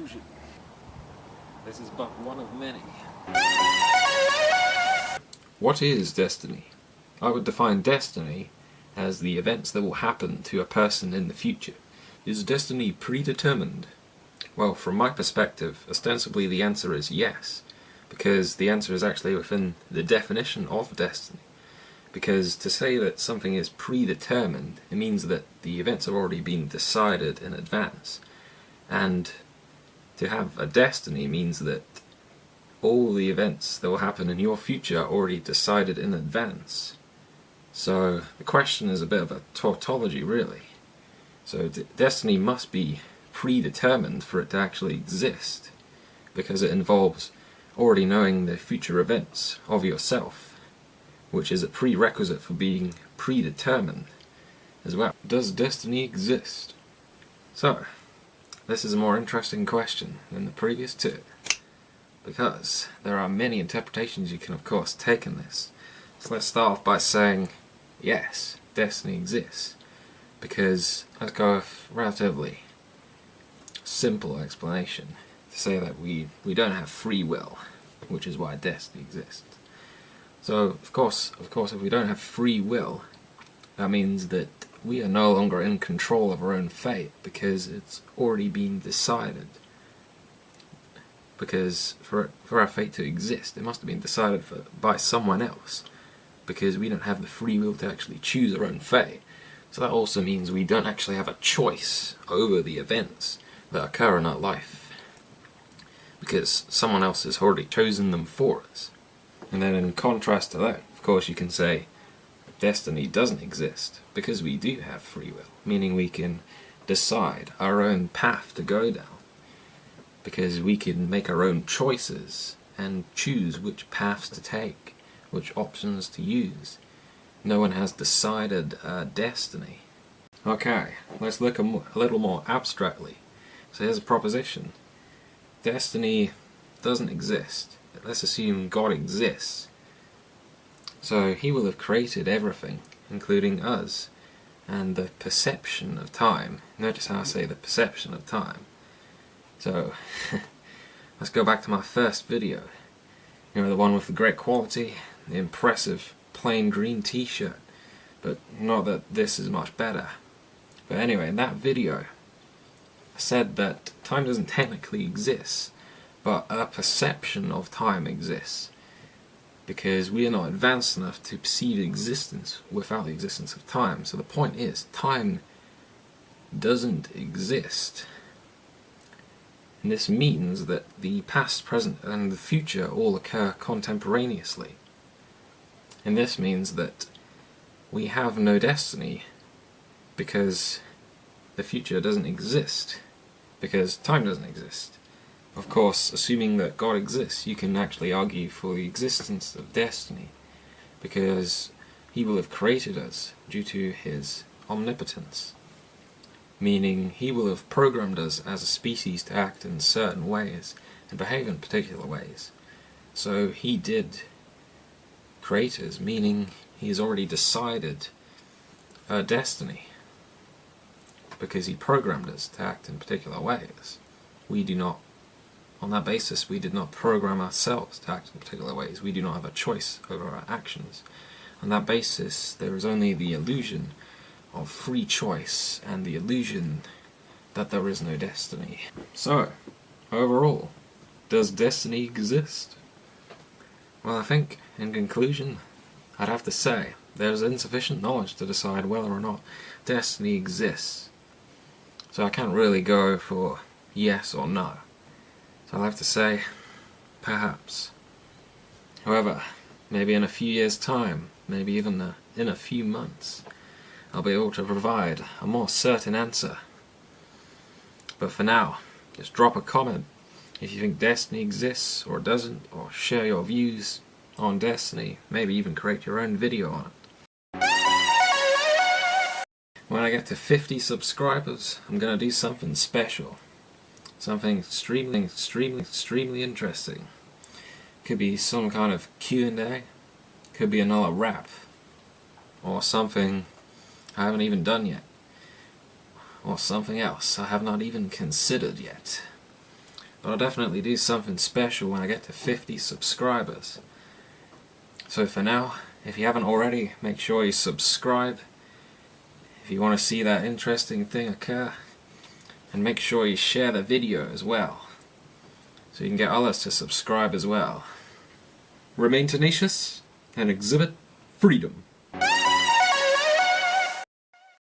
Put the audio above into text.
illusion. This is but one of many. What is destiny? I would define destiny as the events that will happen to a person in the future. Is destiny predetermined? Well, from my perspective, ostensibly the answer is yes, because the answer is actually within the definition of destiny. Because to say that something is predetermined, it means that the events have already been decided in advance. And to have a destiny means that all the events that will happen in your future are already decided in advance. So the question is a bit of a tautology, really. So destiny must be predetermined for it to actually exist, because it involves already knowing the future events of yourself, which is a prerequisite for being predetermined as well. Does destiny exist? So, this is a more interesting question than the previous two, because there are many interpretations you can of course take in this. So let's start off by saying yes, destiny exists, because let's go with relatively simple explanation to say that we don't have free will, which is why destiny exists. So of course if we don't have free will, that means that we are no longer in control of our own fate, because it's already been decided. Because for our fate to exist, it must have been decided by someone else, because we don't have the free will to actually choose our own fate. So that also means we don't actually have a choice over the events that occur in our life, because someone else has already chosen them for us. And then in contrast to that, of course, you can say destiny doesn't exist, because we do have free will, meaning we can decide our own path to go down, because we can make our own choices and choose which paths to take, which options to use. No one has decided destiny. Okay, let's look a little more abstractly. So here's a proposition. Destiny doesn't exist. Let's assume God exists. So he will have created everything, including us, and the perception of time. Notice how I say the perception of time. So, let's go back to my first video. You know, the one with the great quality, the impressive plain green t-shirt. But not that this is much better. But anyway, in that video, I said that time doesn't technically exist, but a perception of time exists, because we are not advanced enough to perceive existence without the existence of time. So the point is, time doesn't exist. And this means that the past, present, and the future all occur contemporaneously. And this means that we have no destiny, because the future doesn't exist, because time doesn't exist. Of course, assuming that God exists, you can actually argue for the existence of destiny, because he will have created us due to his omnipotence, meaning he will have programmed us as a species to act in certain ways and behave in particular ways. So he did create us, meaning he has already decided our destiny, because he programmed us to act in particular ways. We do not, on that basis, we did not program ourselves to act in particular ways. We do not have a choice over our actions. On that basis, there is only the illusion of free choice and the illusion that there is no destiny. So, overall, does destiny exist? Well, I think, in conclusion, I'd have to say there's insufficient knowledge to decide whether or not destiny exists. So I can't really go for yes or no. So I'll have to say, perhaps. However, maybe in a few years' time, maybe even in a few months, I'll be able to provide a more certain answer. But for now, just drop a comment if you think destiny exists or doesn't, or share your views on destiny, maybe even create your own video on it. When I get to 50 subscribers, I'm going to do something special. Something extremely interesting. Could be some kind of Q&A, could be another rap, or something I haven't even done yet, or something else I have not even considered yet. but I'll definitely do something special when I get to 50 subscribers. So for now, if you haven't already, make sure you subscribe if you want to see that interesting thing occur, and make sure you share the video as well, so you can get others to subscribe as well. Remain tenacious and exhibit freedom.